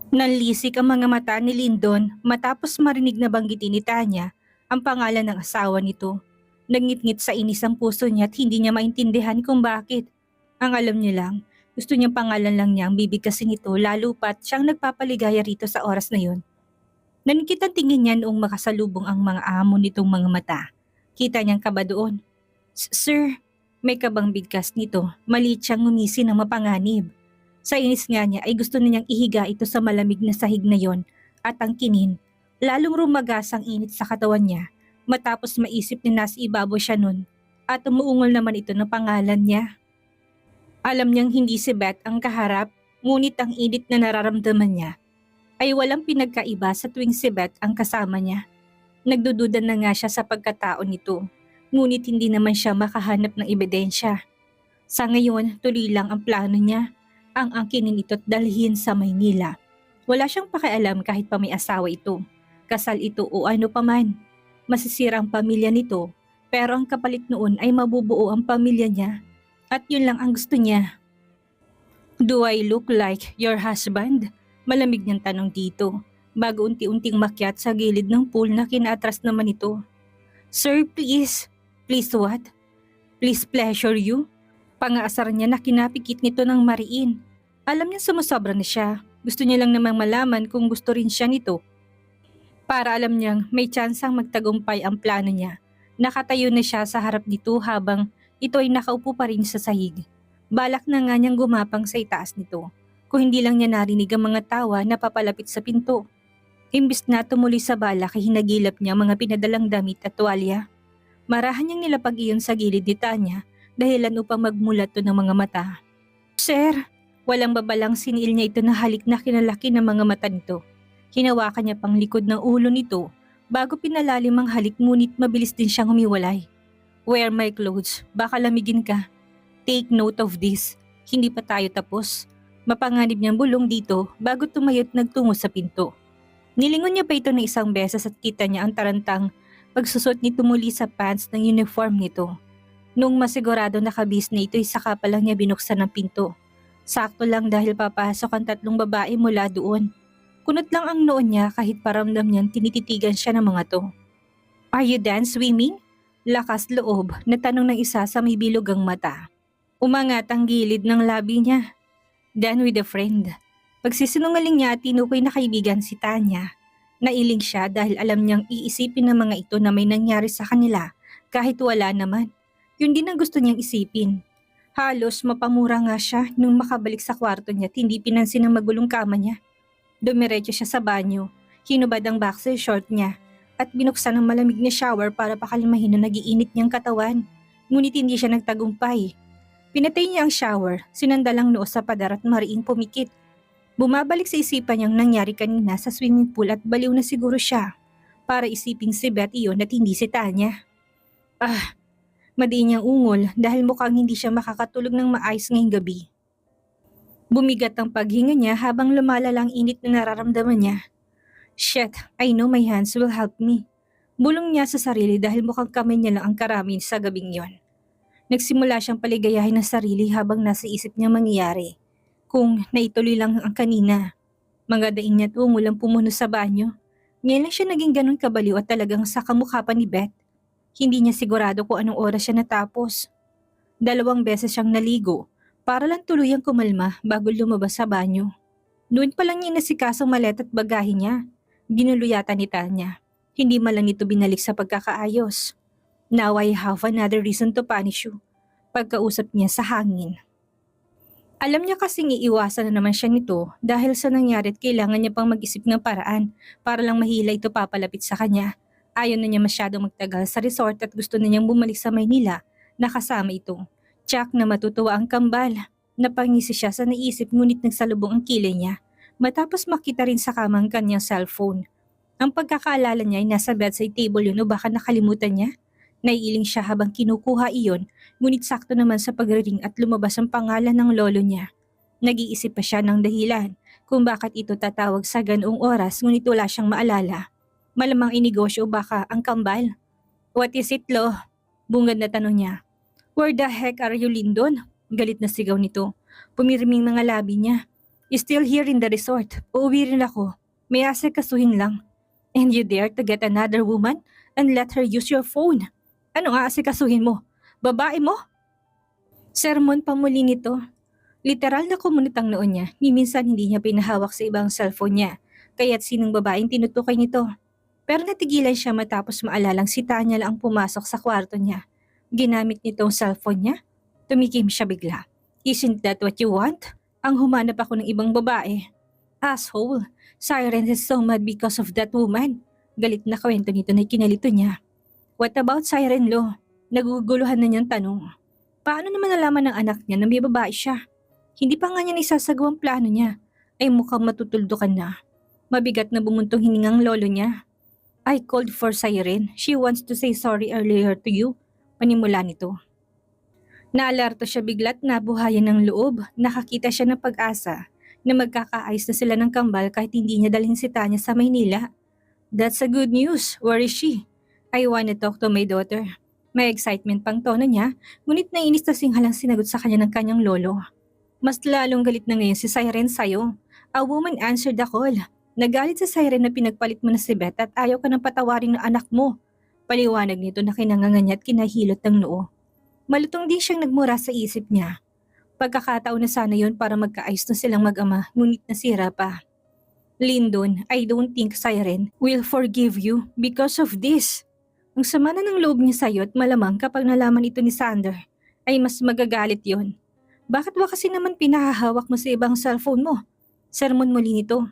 Nanlisik ang mga mata ni Lyndon matapos marinig na banggitin ni Tanya ang pangalan ng asawa nito. Nangitngit sa inis ang puso niya at hindi niya maintindihan kung bakit. Ang alam niya lang, gusto niyang pangalan lang niya ang bibigkasin nito lalo pat siyang nagpapaligaya rito sa oras na yon. Nanikit ang tingin niya noong makasalubong ang mga amo nitong mga mata. Kita niyang kaba doon. Sir, may kabang bigkas nito, maliit siyang ngumisi ng mapanganib. Sa inis nga niya ay gusto niyang ihiga ito sa malamig na sahig na yon at ang kinin. Lalong rumagas ang init sa katawan niya matapos maisip na nasa ibabaw siya nun at umuungol naman ito ng pangalan niya. Alam niyang hindi si Beth ang kaharap, ngunit ang init na nararamdaman niya ay walang pinagkaiba sa tuwing si Beth ang kasama niya. Nagdududa na nga siya sa pagkatao nito, ngunit hindi naman siya makahanap ng ebidensya. Sa ngayon, tuloy lang ang plano niya, ang angkinin ito at dalhin sa Maynila. Wala siyang pakialam kahit pa may asawa ito, kasal ito o ano paman. Masisira ang pamilya nito, pero ang kapalit noon ay mabubuo ang pamilya niya. At yun lang ang gusto niya. Do I look like your husband? Malamig niyang tanong dito, bago unti-unting makyat sa gilid ng pool na kinaatras naman ito. Sir, please. Please what? Please pleasure you? Pangaasar niya na kinapikit nito ng mariin. Alam niya sumusobra na siya. Gusto niya lang namang malaman kung gusto rin siya nito. Para alam niyang may tsansang magtagumpay ang plano niya. Nakatayo na siya sa harap nito habang ito ay nakaupo pa rin sa sahig. Balak na nga niyang gumapang sa itaas nito. Kung hindi lang niya narinig ang mga tawa na papalapit sa pinto. Imbis na tumuloy sa balak ay hinagilap niya ang mga pinadalang damit at tuwalya. Marahan niyang nilapag iyon sa gilid ni Tanya dahilan upang magmulat to ng mga mata. Sir, walang babalang sinil niya ito na halik na kinalaki ng mga mata nito. Hinawakan niya pang likod ng ulo nito bago pinalalim ang halik ngunit mabilis din siyang humiwalay. Wear my clothes, baka lamigin ka. Take note of this, hindi pa tayo tapos. Mapanganib niyang bulong dito bago tumayo't nagtungo sa pinto. Nilingon niya pa ito na isang beses at kita niya ang tarantang pagsusot nito muli sa pants ng uniform nito. Nung masigurado nakabis na ito'y saka pa lang niya binuksan ang pinto. Sakto lang dahil papasok ang tatlong babae mula doon. Kunot lang ang noon niya kahit paramdam niyang tinititigan siya ng mga to. Are you done swimming? Lakas loob na tanong ng isa sa may bilugang mata. Umangat ang gilid ng labi niya. Done with a friend. Pagsisinungaling niya at tinukoy na kaibigan si Tanya. Nailing siya dahil alam niyang iisipin ng mga ito na may nangyari sa kanila kahit wala naman. Yun din ang gusto niyang isipin. Halos mapamura nga siya nung makabalik sa kwarto niya at hindi pinansin ang magulong kama niya. Dumiretso siya sa banyo, hinubad ang boxer short niya at binuksan ang malamig na shower para pakalimahin ang nagiinit niyang katawan. Ngunit hindi siya nagtagumpay. Pinatay niya ang shower, sinandalang noo sa padar at mariing pumikit. Bumabalik sa isipan niyang nangyari kanina sa swimming pool at baliw na siguro siya para isiping si Beth iyon at hindi si Tanya. Madiin niyang ungol dahil mukhang hindi siya makakatulog ng maayos ngayong gabi. Bumigat ang paghinga niya habang lumalala ang init na nararamdaman niya. Shit, I know my hands will help me. Bulong niya sa sarili dahil mukhang kamay niya lang ang karami sa gabing yon. Nagsimula siyang paligayahin ng sarili habang nasa isip niya mangyayari. Kung naituloy lang ang kanina. Mga daing niya at ungol ang pumuno sa banyo. Ngayon lang siya naging ganun kabaliw at talagang sa kamukha pa ni Beth. Hindi niya sigurado kung anong oras siya natapos. 2 beses siyang naligo para lang tuluyang kumalma bago lumabas sa banyo. Noon pa lang niya inasikaso malet at bagahe niya. Ginulo yata ni Tanya. Hindi man lang ito binalik sa pagkakaayos. Now I have another reason to punish you. Pagkausap niya sa hangin. Alam niya kasing iiwasan na naman siya nito dahil sa nangyari at kailangan niya pang mag-isip ng paraan para lang mahila ito papalapit sa kanya. Ayaw na niya masyadong magtagal sa resort at gusto na niyang bumalik sa Maynila na kasama ito. Tsak na matutuwa ang kambal. Napangisi siya sa naisip ngunit nagsalubong ang kilay niya matapos makita rin sa kama ang kanyang cellphone. Ang pagkakaalala niya ay nasa bedside table yun o baka nakalimutan niya. Naiiling siya habang kinukuha iyon, ngunit sakto naman sa pagriring at lumabas ang pangalan ng lolo niya. Nag-iisip pa siya ng dahilan kung bakit ito tatawag sa ganoong oras ngunit wala siyang maalala. Malamang inegosyo o baka ang kambal. What is it, Lo? Bungad na tanong niya. Where the heck are you, Lyndon? Galit na sigaw nito. Pumirming mga labi niya. Still here in the resort. Uuwi rin ako. May asikasuhin lang. And you dare to get another woman and let her use your phone. Ano nga asikasuhin mo? Babae mo? Sermon pa muli nito. Literal na kumunot ang noon niya, ni minsan hindi niya pinahawak sa ibang cellphone niya, kaya't sinong babaeng tinutukoy nito. Pero natigilan siya matapos maalalang si Tanya lang ang pumasok sa kwarto niya. Ginamit nitong cellphone niya. Tumikim siya bigla. Isn't that what you want? Ang humanap ako ng ibang babae. Asshole! Siren is so mad because of that woman. Galit na kwento nito na kinalito niya. What about Siren Law? Naguguluhan na niyang tanong. Paano naman nalaman ng anak niya na may babae siya? Hindi pa nga niya naisasagawang plano niya. Ay mukhang matutuldukan na. Mabigat na bumuntong hiningang lolo niya. I called for Siren. She wants to say sorry earlier to you. Panimula nito. Naalarto siya bigla't nabuhayan ng loob. Nakakita siya ng pag-asa na magkakaayos na sila ng kambal kahit hindi niya dalhin si Tanya sa Maynila. That's a good news. Where is she? I wanna talk to my daughter. May excitement pang tono niya, ngunit nainis na singhalang sinagot sa kanya ng kanyang lolo. Mas lalong galit na ngayon si Siren sa'yo. A woman answered the call. Nagalit sa Siren na pinagpalit mo na si Beth at ayaw ka ng patawarin ng anak mo. Paliwanag nito na kinanganga niya at kinahilot ng noo. Malutong din siyang nagmura sa isip niya. Pagkakataon na sana yon para magkaayos na silang mag-ama, ngunit nasira pa. Lyndon, I don't think Siren will forgive you because of this. Ang sama na ng loob niya sa'yo at malamang kapag nalaman ito ni Sander, ay mas magagalit yon. Bakit ba kasi naman pinahahawak mo sa ibang cellphone mo? Sermon muli nito.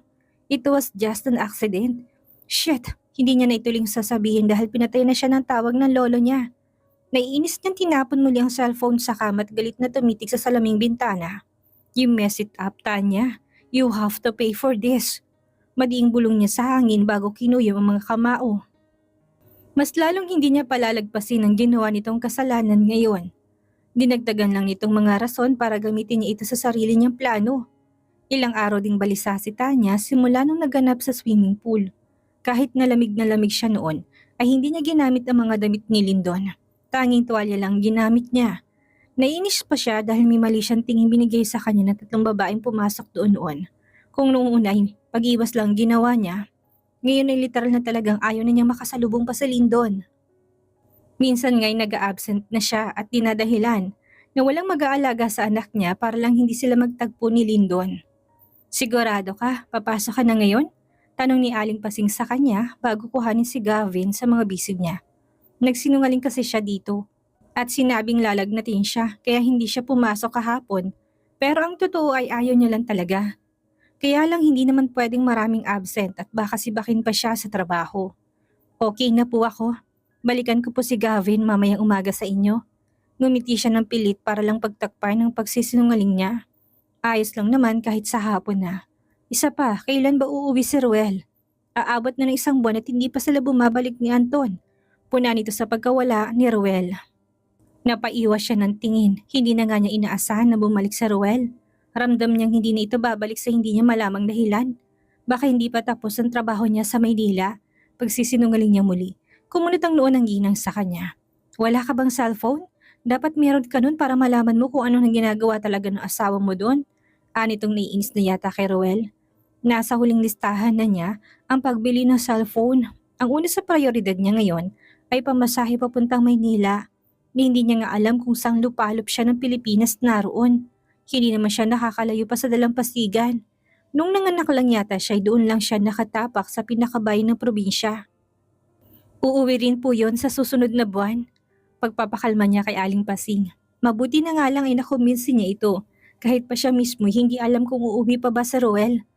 It was just an accident. Shit, hindi niya na ituling sasabihin dahil pinatay na siya ng tawag ng lolo niya. Naiinis niyang tinapon muli ang cellphone sa kama at galit na tumitig sa salaming bintana. You mess it up, Tanya. You have to pay for this. Madiing bulong niya sa hangin bago kinuyom ang mga kamao. Mas lalong hindi niya palalagpasin ang ginawa nitong kasalanan ngayon. Dinagdagan lang nitong mga rason para gamitin niya ito sa sarili niyang plano. Ilang araw ding balisa si Tanya simula nung naganap sa swimming pool. Kahit na lamig siya noon, ay hindi niya ginamit ang mga damit ni Lyndon. Tanging tuwalya lang ginamit niya. Naiinis pa siya dahil may mali siyang tingin binigay sa kanya ng 3 babaeng pumasok doon noon. Kung noong una ay pag-iwas lang ginawa niya, ngayon ay literal na talagang ayaw na niya makasalubong pa sa Lyndon. Minsan nga'y nag-a-absent na siya at dinadahilan na walang mag-aalaga sa anak niya para lang hindi sila magtagpo ni Lyndon. Sigurado ka, papasok ka na ngayon? Tanong ni Aling Pasing sa kanya bago kuhanin si Gavin sa mga bisig niya. Nagsinungaling kasi siya dito at sinabing lalagnatin siya kaya hindi siya pumasok kahapon, pero ang totoo ay ayaw niya lang talaga. Kaya lang hindi naman pwedeng maraming absent at baka sibakin pa siya sa trabaho. Okay na po ako. Balikan ko po si Gavin mamayang umaga sa inyo. Ngumiti siya ng pilit para lang pagtakpan ng pagsisinungaling niya. Ayos lang naman kahit sa hapon na. Isa pa, kailan ba uuwi si Ruel? Aabot na ng 1 buwan at hindi pa sila bumabalik ni Anton. Puna nito sa pagkawala ni Ruel. Napaiwas siya ng tingin. Hindi na nga niya inaasahan na bumalik si Ruel. Ramdam niyang hindi na ito babalik sa hindi niya malamang dahilan. Baka hindi pa tapos ang trabaho niya sa Maynila. Pagsisinungaling niya muli. Kumunot ang noo ng ginang sa kanya. Wala ka bang cellphone? Dapat meron ka nun para malaman mo kung ano nang ginagawa talaga ng asawa mo doon. Anitong naiinis na yata kay Ruel. Nasa huling listahan na niya ang pagbili ng cellphone. Ang una sa prioridad niya ngayon ay pamasahe papuntang Maynila. Hindi niya nga alam kung saan lupalop siya ng Pilipinas naroon. Hindi naman siya nakakalayo pa sa dalampasigan. Nung nanganak lang yata siya, doon lang siya nakatapak sa pinakabayan ng probinsya. Uuwi rin po yon sa susunod na buwan. Pagpapakalma niya kay Aling Pasing. Mabuti na nga lang ay nakumbinsi niya ito. Kahit pa siya mismo hindi alam kung uuwi pa ba sa Ruel.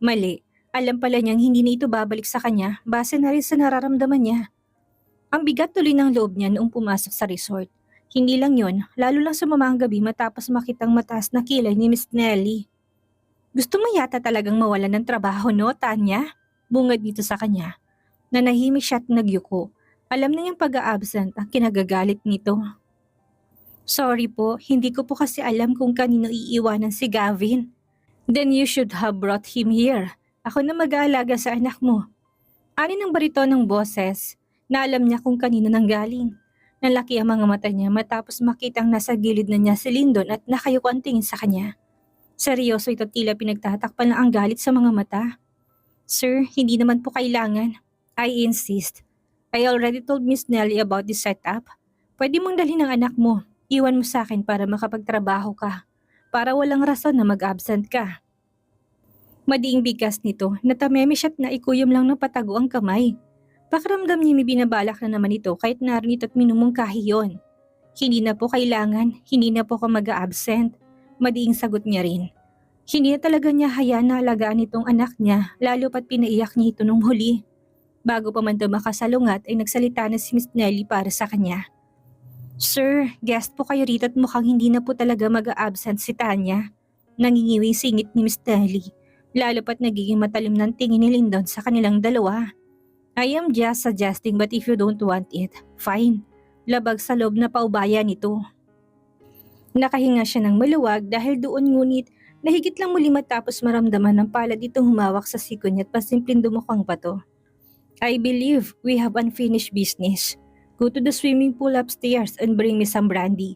Mali, alam pala niyang hindi na ito babalik sa kanya base na rin sa nararamdaman niya. Ang bigat tuloy ng loob niya noong pumasok sa resort. Hindi lang yon, lalo lang sumama ang gabi matapos makitang mataas na kilay ni Miss Nelly. Gusto mo yata talagang mawalan ng trabaho, no, Tanya? Bungad nito sa kanya. Nanahimik siya at nagyuko. Alam na niyang pag-a-absent ang kinagagalit nito. Sorry po, hindi ko po kasi alam kung kanino iiwanan si Gavin. Then you should have brought him here. Ako na mag-aalaga sa anak mo. Ani ng barito ng boses na alam niya kung kanino nanggaling. Nalaki ang mga mata niya matapos makitang nasa gilid na niya si Lyndon at nakayuko ang tingin sa kanya. Seryoso ito, tila pinagtatakpan lang ang galit sa mga mata. Sir, hindi naman po kailangan. I insist. I already told Miss Nelly about the setup. Pwede mong dalhin ang anak mo. Iwan mo sa akin para makapagtrabaho ka. Para walang rason na mag-absent ka. Madiing bigas nito, natameme siya't naikuyom lang ng patago ang kamay. Pakiramdam niya may binabalak na naman ito kahit narinito at minumungkahi yon. Hindi na po kailangan, hindi na po ako mag-absent. Madiing sagot niya rin. Hindi na talaga niya hayaan na alagaan itong anak niya, lalo pat pinaiyak niya ito nung huli. Bago pa man ito makasalungat ay nagsalita na si Miss Nelly para sa kanya. Sir, guest po kayo rito at mukhang hindi na po talaga mag-a-absent si Tanya. Nangingiwing singit ni Miss Nelly, lalo pat nagiging matalim ng tingin ni Lyndon sa kanilang dalawa. I am just suggesting but if you don't want it, fine. Labag sa loob na paubaya nito. Nakahinga siya ng maluwag dahil doon ngunit nahigit lang muli matapos maramdaman ng palad itong humawak sa siko niya at pasimpleng dumukwang pato. I believe we have unfinished business. Go to the swimming pool upstairs and bring me some brandy.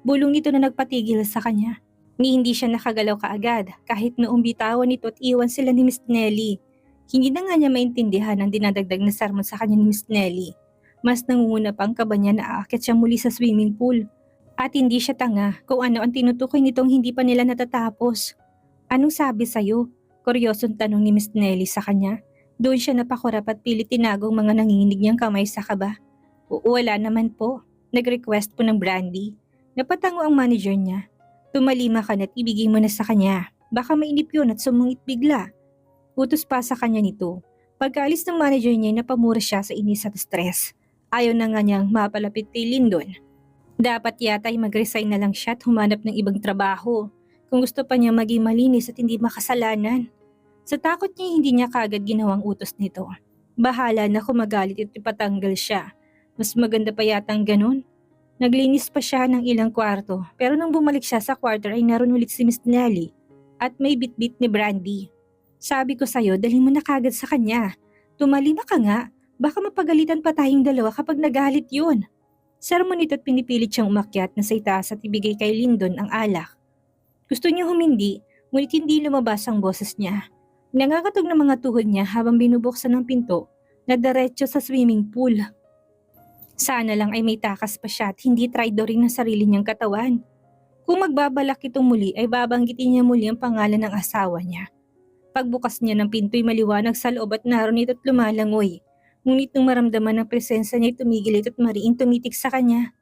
Bulong nito na nagpatigil sa kanya. Ni hindi siya nakagalaw kaagad kahit noong bitawan nito at iwan sila ni Miss Nelly. Hindi na nga niya maintindihan ang dinadagdag na sermon sa kanya ni Miss Nelly. Mas nangunguna pang kaba niya na aakyat siya muli sa swimming pool. At hindi siya tanga kung ano ang tinutukoy nitong hindi pa nila natatapos. Anong sabi sa'yo? Kuryosong tanong ni Miss Nelly sa kanya. Doon siya napakurap at pilit tinagong mga nanginginig niyang kamay sa kaba. Wala naman po. Nag-request po ng brandy. Napatango ang manager niya. Tumalima ka na't ibigay mo na sa kanya. Baka mainip yun at sumungit bigla. Utos pa sa kanya nito. Pagkaalis ng manager niya, napamura siya sa inis at stress. Ayaw na nga niyang mapalapit kay Lyndon. Dapat yata ay mag-resign na lang siya at humanap ng ibang trabaho. Kung gusto pa niya maging malinis at hindi makasalanan. Sa takot niya, hindi niya kagad ginawang utos nito. Bahala na kung magalit at ipatanggal siya. Mas maganda pa yatang ganun. Naglinis pa siya ng ilang kwarto pero nang bumalik siya sa kwarto ay naroon ulit si Miss Nelly at may bitbit ni brandy. Sabi ko sa'yo, dalhin mo na kagad sa kanya. Tumalima ka nga, baka mapagalitan pa tayong dalawa kapag nagalit yun. Sermon ito at pinipilit siyang umakyat na sa itaas at ibigay kay Lyndon ang alak. Gusto niya humindi, ngunit hindi lumabas ang boses niya. Nangakatog ng mga tuhod niya habang binubuksan ng pinto na diretso sa swimming pool. Sana lang ay may takas pa siya at hindi traidorin ng sarili niyang katawan. Kung magbabalak itong muli ay babanggitin niya muli ang pangalan ng asawa niya. Pagbukas niya ng pinto'y maliwanag sa loob at naroon ito at lumalangoy. Ngunit nung maramdaman ang presensya niya ay tumigil ito at mariing tumitik sa kanya.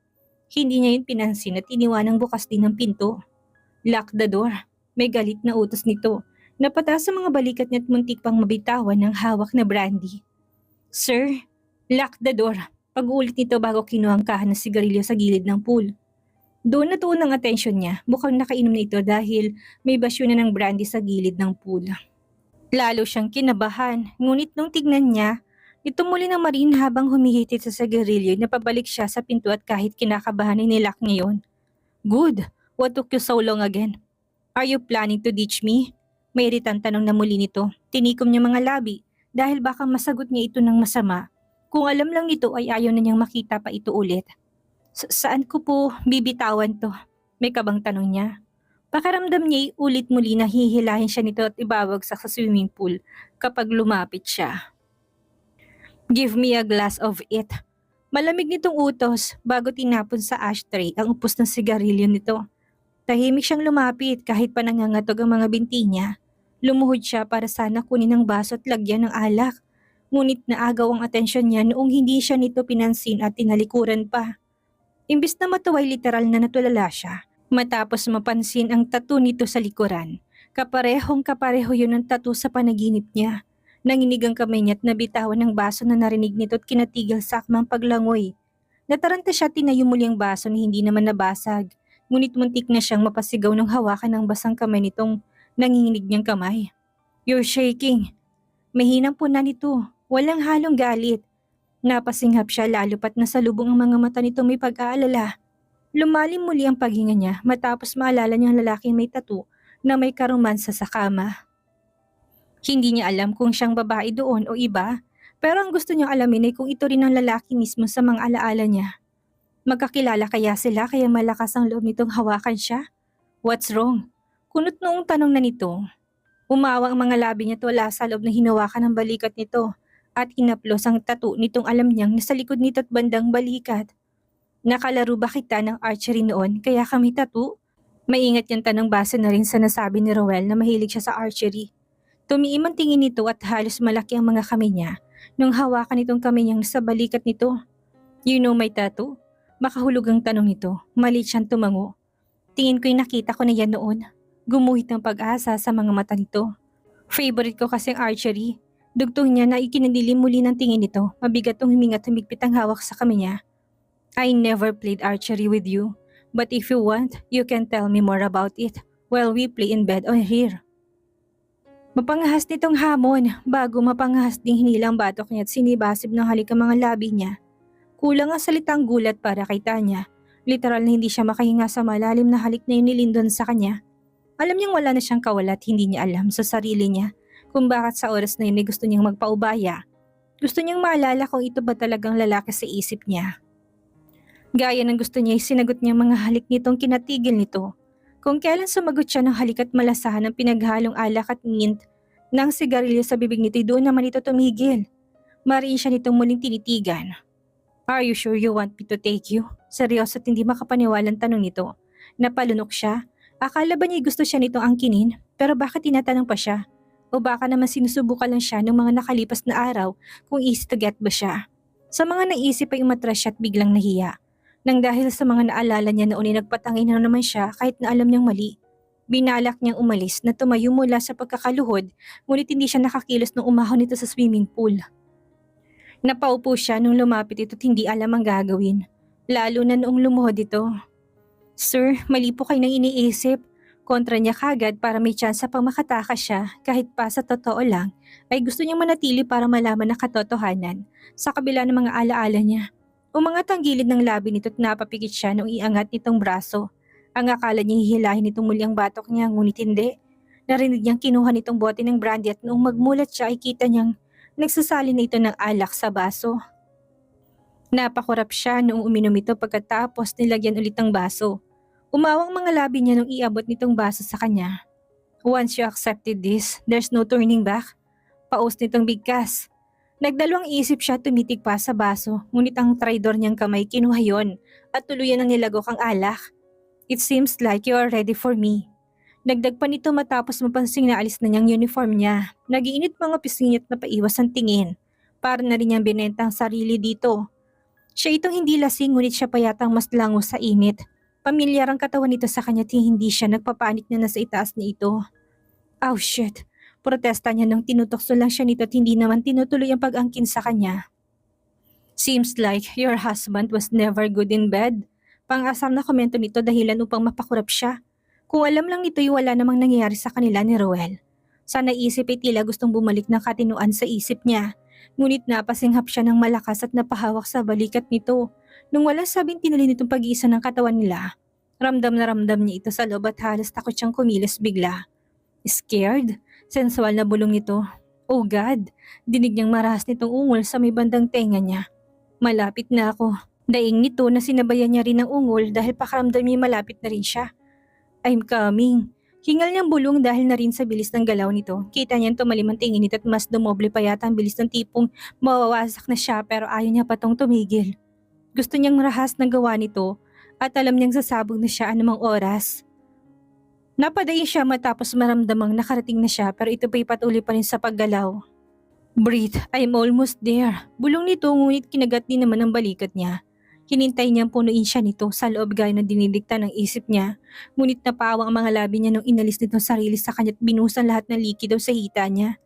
Hindi niya yun pinansin at iniwanang bukas din ang pinto. Lock the door. May galit na utos nito. Napataas sa mga balikat niya at muntik pang mabitawan ng hawak na brandy. Sir, lock the door. Pag-uulit nito bago kinuha ang kahan ng sigarilyo sa gilid ng pool. Doon natuon ang atensyon niya, mukhang nakainom na ito dahil may basyo na ng brandy sa gilid ng pool. Lalo siyang kinabahan, ngunit nung tignan niya, ito muli ng marin habang humihitit sa sigarilyo na pabalik siya sa pinto at kahit kinakabahan ay nilak niya yun. Good, what took you so long again? Are you planning to ditch me? May iritang tanong na muli nito, tinikom niya mga labi dahil baka masagot niya ito ng masama. Kung alam lang nito ay ayaw na niyang makita pa ito ulit. Saan ko po bibitawan to? May kabang tanong niya. Pakiramdam niya ulit muli na hihilahin siya nito at ibabagsak sa swimming pool kapag lumapit siya. Give me a glass of it. Malamig nitong utos bago tinapon sa ashtray ang upos ng sigarilyo nito. Tahimik siyang lumapit kahit pa nangangatog ang mga binti niya. Lumuhod siya para sana kunin ang baso at lagyan ng alak. Ngunit naagaw ang atensyon niya noong hindi siya nito pinansin at tinalikuran pa. Imbis na matuway literal na natulala siya, matapos mapansin ang tattoo nito sa likuran. Kaparehong kapareho yun ang tattoo sa panaginip niya. Nanginig ang kamay niya at nabitawan ng baso na narinig nito at kinatigil sa akmang paglangoy. Nataranta siya tinayo muli ang baso na hindi naman nabasag. Ngunit muntik na siyang mapasigaw ng hawakan ng basang kamay nitong nanginginig niyang kamay. You're shaking. Mahinang puna nito. Walang halong galit. Napasinghap siya lalo pat nasalubong ang mga mata nito may pag-aalala. Lumalim muli ang paghinga niya matapos maalala niyang lalaking may tattoo na may karomansa sa kama. Hindi niya alam kung siyang babae doon o iba, pero ang gusto niyang alamin ay kung ito rin ang lalaki mismo sa mga alaala niya. Magkakilala kaya sila kaya malakas ang loob nitong hawakan siya? What's wrong? Kunot noong tanong na nito. Umawa ang mga labi niya at wala sa loob na hinawakan ng balikat nito at inaplos ang tattoo nitong alam niyang nasa likod nito at bandang balikat. Nakalaro ba kita ng archery noon kaya kami tattoo? Maingat yung tanong base na rin sa nasabi ni Roel na mahilig siya sa archery. Tumiim ang tingin nito at halos malaki ang mga kamay niya nung hawakan nitong kamay niyang sa balikat nito. You know my tattoo? Makahulog ang tanong nito. Malit siyang tumango. Tingin ko'y nakita ko na yan noon. Gumuhit ng pag-asa sa mga mata nito. Favorite ko kasing archery. Dugtong niya na ikinadilim muli ng tingin nito. Mabigat ang huminga at humigpit ang hawak sa kamay niya. I never played archery with you. But if you want, you can tell me more about it while we play in bed or here. Mapangahas nitong hamon bago mapangahas ding hinilang batok niya at sinibasib ng halik ang mga labi niya. Kulang ang salitang gulat para kay Tanya. Literal na hindi siya makahinga sa malalim na halik na yun ni Lindon sa kanya. Alam niyang wala na siyang kawalat, hindi niya alam sa sarili niya kung bakit sa oras na yun ay gusto niyang magpaubaya. Gusto niyang maalala kung ito ba talagang lalaki sa isip niya. Gaya ng gusto niya ay sinagot niya mga halik nitong kinatigil nito. Kung kailan sumagot siya ng halik at malasahan ng pinaghalong alak at mint ng sigarilyo sa bibig nito, doon naman ito tumigil. Mariin siya nitong muling tinitigan. Are you sure you want me to take you? Seryoso at hindi makapaniwalang tanong nito. Napalunok siya. Akala ba niya gusto siya nitong angkinin? Pero bakit tinatanong pa siya? O baka naman sinusubukan lang siya ng mga nakalipas na araw kung easy to get ba siya? Sa mga naisip ay umatras siya at biglang nahiya. Nang dahil sa mga naalala niya noon ay nagpatangin na naman siya kahit na alam niyang mali. Binalak niyang umalis na tumayo mula sa pagkakaluhod ngunit hindi siya nakakilos nung umahon nito sa swimming pool. Napaupo siya nung lumapit ito at hindi alam ang gagawin. Lalo na noong lumuhod ito. Sir, mali po kayo nang iniisip. Kontra niya kagad para may tsansa pang makatakas siya kahit pa sa totoo lang ay gusto niyang manatili para malaman ang katotohanan sa kabila ng mga alaala niya. Umangat ang gilid ng labi nito at napapikit siya nung iangat nitong braso. Ang akala niya hihilahin nitong muli ang batok niya ngunit hindi. Narinig niyang kinuha nitong bote ng brandy at noong magmulat siya ay kita niyang nagsasali na ito ng alak sa baso. Napakurap siya noong uminom ito pagkatapos nilagyan ulit ang baso. Umawang mga labi niya nung iabot nitong baso sa kanya. Once you accepted this, there's no turning back. Paus nitong bigkas. Nagdalawang isip siya tumitig pa sa baso, ngunit ang traidor niyang kamay kinuha yon at tuluyan ang nilagok ang alak. It seems like you are ready for me. Dagdag pa nito matapos mapansing na alis na niyang uniform niya. Nagiinit mga pisngit na paiwas ang tingin. Para na rin niyang binenta ang sarili dito. Siya itong hindi lasing ngunit siya pa yatang mas lango sa init. Pamilyar ang katawan nito sa kanya at hindi siya nagpapanik na nasa itaas ni ito. Oh shit, protesta niya nang tinutokso lang siya nito at hindi naman tinutuloy ang pag-angkin sa kanya. Seems like your husband was never good in bed. Pang-asar na komento nito dahilan upang mapakurap siya. Kung alam lang nito ay wala namang nangyayari sa kanila ni Roel. Sa naisip ay tila gustong bumalik ng katinuan sa isip niya. Ngunit napasinghap siya ng malakas at napahawak sa balikat nito. Nung walang sabing tinali nitong pag-iisa ng katawan nila, ramdam na ramdam niya ito sa loob at halos takot siyang kumilos bigla. Scared? Sensual na bulong nito. Oh God! Dinig niyang marahas nitong ungol sa may bandang tenga niya. Malapit na ako. Daing nito na sinabayan niya rin ng ungol dahil pakaramdam niya malapit na rin siya. I'm coming. Hingal niyang bulong dahil na rin sa bilis ng galaw nito. Kita niyang tumalim ang tingin nito at mas dumoble pa yata ang bilis ng tipong mawawasak na siya pero ayaw niya patong tumigil. Gusto niyang rahas ng gawa nito at alam niyang sasabog na siya anumang oras. Napadayin siya matapos maramdamang nakarating na siya pero ito pa'y patuloy pa rin sa paggalaw. Breathe, I'm almost there. Bulong nito ngunit kinagat din naman ang balikat niya. Hinintay niyang punuin siya nito sa loob gaya ng dinidikta ng isip niya. Ngunit napawang ang mga labi niya nung inalis nito sarili sa kanya at binusan lahat ng likido sa hita niya.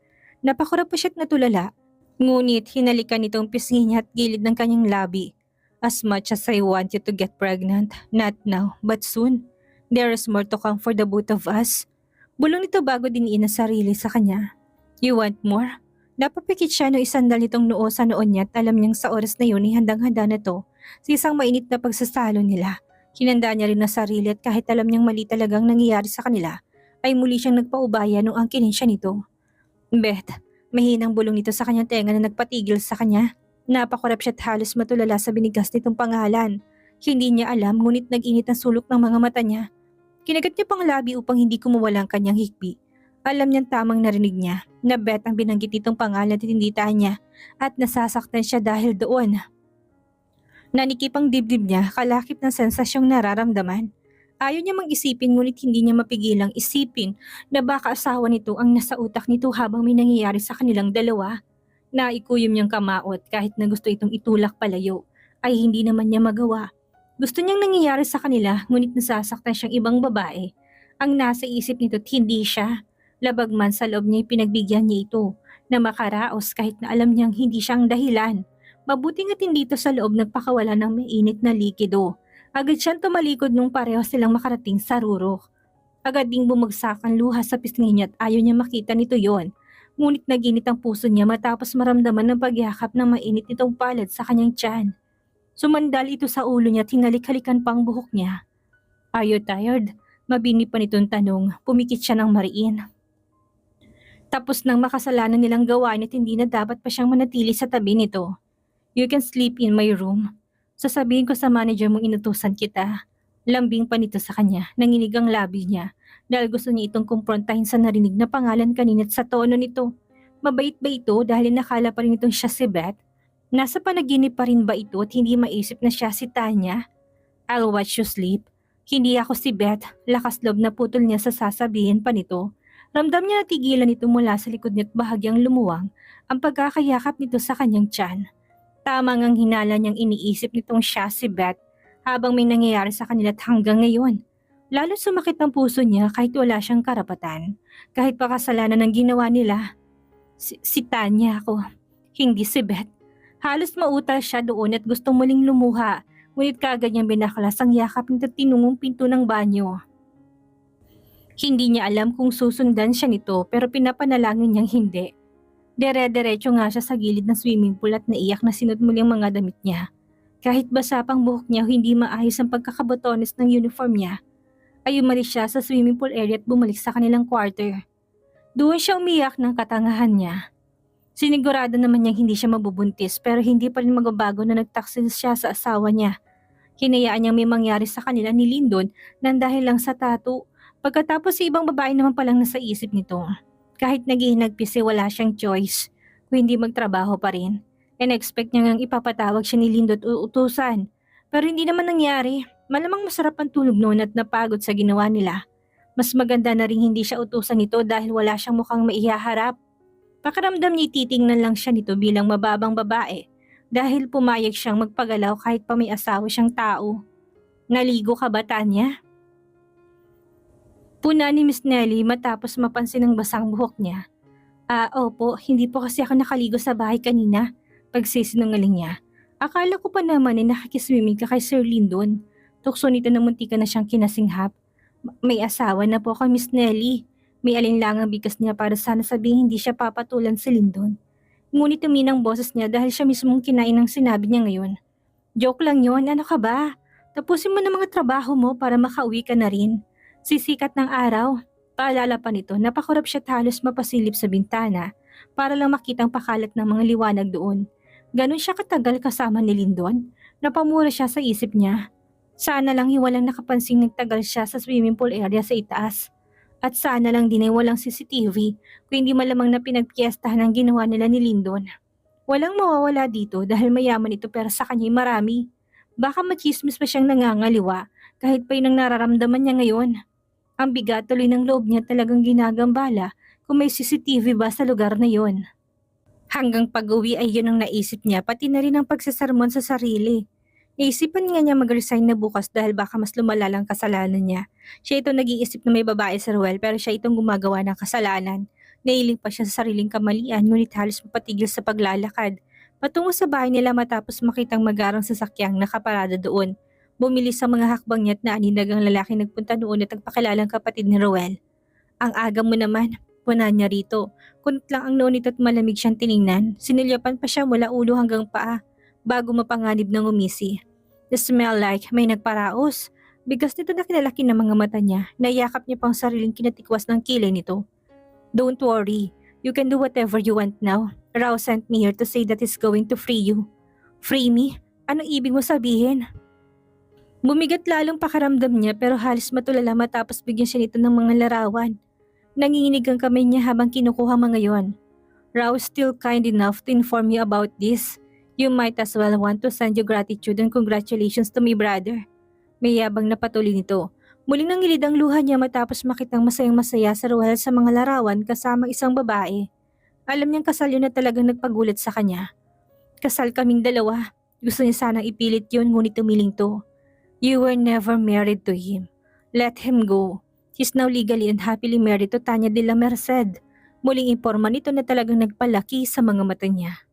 Napakurap pa siya at natulala. Ngunit hinalikan nitong pisngi niya at gilid ng kanyang labi. As much as I want you to get pregnant, not now, but soon. There is more to come for the both of us. Bulong nito bago diniin ang sarili sa kanya. You want more? Napapikit siya nung isandal nitong noo sa noon niya at alam niyang sa oras na yun ay handang-handa na to sa isang mainit na pagsasalo nila. Hinanda niya rin ang sarili at kahit alam niyang mali talagang nangyayari sa kanila, ay muli siyang nagpaubaya nung angkinin siya nito. Beth, mahinang bulong nito sa kanyang tenga na nagpatigil sa kanya. Napakurap siya at halos matulala sa binigas nitong pangalan. Hindi niya alam ngunit nag-init ang sulok ng mga mata niya. Kinagat niya pang labi upang hindi kumuwala ang kanyang hikbi. Alam niyang tamang narinig niya na Beth ang binanggit nitong pangalan at hindi Tanya at nasasaktan siya dahil doon. Nanikip ang dibdib niya kalakip ng sensasyong nararamdaman. Ayaw niya mag-isipin ngunit hindi niya mapigilang isipin na baka asawa nito ang nasa utak nito habang may nangyayari sa kanilang dalawa. Naikuyom niyang kamaot kahit na gusto itong itulak palayo ay hindi naman niya magawa. Gusto niyang nangyayari sa kanila ngunit nasasaktan siyang ibang babae. Ang nasa isip nito't hindi siya. Labag man sa loob niya pinagbigyan niya ito na makaraos kahit na alam niyang hindi siya ang dahilan. Mabuti nga't hindi ito sa loob nagpakawala ng mainit na likido. Agad siyang tumalikod nung pareho silang makarating sa rurok. Agad ding bumagsak ang luha sa pisngi niya at ayaw niya makita nito yon. Ngunit naginit ang puso niya matapos maramdaman ng pagyakap ng mainit nitong palad sa kanyang tiyan. Sumandal ito sa ulo niya at hinalik-halikan pa ang buhok niya. "Are you tired?" Mabini pa nitong tanong, pumikit siya ng mariin. Tapos nang makasalanan nilang gawain at hindi na dapat pa siyang manatili sa tabi nito. "You can sleep in my room. Sasabihin ko sa manager mong inutusan kita." Lambing pa nito sa kanya, nanginig ang labi niya dahil gusto niya itong kumprontahin sa narinig na pangalan kanina at sa tono nito. Mabait ba ito dahil nakala pa rin itong siya si Beth? Nasa panaginip pa rin ba ito at hindi maisip na siya si Tanya? "I'll watch you sleep." "Hindi ako si Beth." Lakas loob na putol niya sa sasabihin pa nito. Ramdam niya na tigilan ito mula sa likod niya at bahagyang lumuwang ang pagkakayakap nito sa kanyang tiyan. Tamang ang hinala niyang iniisip nitong siya si Beth habang may nangyayari sa kanila at hanggang ngayon. Lalo sumakit ang puso niya kahit wala siyang karapatan. Kahit pa kasalanan ng ginawa nila. Si Tanya ako, hindi si Beth. Halos mautal siya doon at gustong muling lumuha, ngunit kaagad niyang binaklas ang yakap nito at tinungong pinto ng banyo. Hindi niya alam kung susundan siya nito pero pinapanalangin niyang hindi. Dere-derecho nga siya sa gilid ng swimming pool at naiyak na sinot muli ang mga damit niya. Kahit basa pang buhok niya hindi maayos ang pagkakabotones ng uniform niya, ay umalis siya sa swimming pool area at bumalik sa kanilang quarter. Doon siya umiyak ng katangahan niya. Sinigurado naman niyang hindi siya mabubuntis pero hindi pa rin magbabago na nagtaksil siya sa asawa niya. Hinayaan niyang may mangyari sa kanila ni Lyndon nang dahil lang sa tattoo. Pagkatapos si ibang babae naman palang nasa isip nito. Kahit naghihinagpis wala siyang choice kung hindi magtrabaho pa rin. And-expect niya ngang ipapatawag siya ni Lyndon at uutusan. Pero hindi naman nangyari. Malamang masarap ang tulog noon at napagod sa ginawa nila. Mas maganda na rin hindi siya utusan nito dahil wala siyang mukhang maihaharap. Pakiramdam niya titingnan lang siya nito bilang mababang babae dahil pumayag siyang magpagalaw kahit pa may asawa siyang tao. "Naligo ka ba, Tanya?" Puna ni Miss Nelly matapos mapansin ang basang buhok niya. Opo, hindi po kasi ako nakaligo sa bahay kanina." Pagsisinungaling niya. "Akala ko pa naman nakikiswimming ka kay Sir Lyndon." Tukso nito na muntika na siyang kinasinghap. May asawa na po ako, Miss Nelly." May alinlangang bigkas niya para sana sabihin hindi siya papatulan si Lyndon. Ngunit tuminang boses niya dahil siya mismong kinain ang sinabi niya ngayon. "Joke lang yon, ano ka ba? Tapusin mo na mga trabaho mo para makauwi ka na rin. Sisikat ng araw." Paalala pa nito, napakurap siya at halos mapasilip sa bintana para lang makitang pakalat ng mga liwanag doon. Ganon siya katagal kasama ni Lyndon. Napamura siya sa isip niya. Sana lang walang nakapansing nagtagal siya sa swimming pool area sa itaas. At sana lang din ay walang CCTV kung hindi malamang na pinagpiestahan ang ginawa nila ni Lyndon. Walang mawawala dito dahil mayaman ito pero sa kanya'y marami. Baka machismis pa siyang nangangaliwa kahit pa yun ang nararamdaman niya ngayon. Ang bigat tuloy ng loob niya talagang ginagambala kung may CCTV ba sa lugar na yon. Hanggang pag-uwi ay yun ang naisip niya pati na rin ang pagsasarmon sa sarili. Naisipan nga niya mag-resign na bukas dahil baka mas lumala lang kasalanan niya. Siya itong nag-iisip na may babae sa Ruel pero siya itong gumagawa ng kasalanan. Nailing pa siya sa sariling kamalian ngunit halos mapatigil sa paglalakad. Patungo sa bahay nila matapos makitang magarang sasakyang nakaparada doon. Bumili sa mga hakbang niya at naaninag ang lalaki nagpunta noon at nagpakilalang kapatid ni Ruel. "Ang aga mo naman," puna niya rito. Kunot lang ang noon nito at malamig siyang tiningnan. Sinilyapan pa siya mula ulo hanggang paa bago mapanganib ng umisi. "The smell like may nagparaos." Bigas nito na kinalaki ng mga mata niya. Naiyakap niya pang sariling kinatikwas ng kilay nito. "Don't worry. You can do whatever you want now. Rao sent me here to say that he's going to free you." "Free me? Anong ibig mo sabihin?" Bumigat lalong pakaramdam niya pero halos matulala matapos bigyan siya nito ng mga larawan. Nanginginig ang kamay niya habang kinukuha mga yon. Rao still kind enough to inform you about this. You might as well want to send your gratitude and congratulations to my brother. May yabang na patuloy nito. Muling nangilid ang luha niya matapos makitang masayang-masaya sa Ruel sa mga larawan kasama isang babae. Alam niyang kasal yun na talagang nagpagulat sa kanya. Kasal kaming dalawa. Gusto niya sanang ipilit yun ngunit tumiling to. You were never married to him. Let him go. He's now legally and happily married to Tanya de la Merced. Muling imporma nito na talagang nagpalaki sa mga mata niya.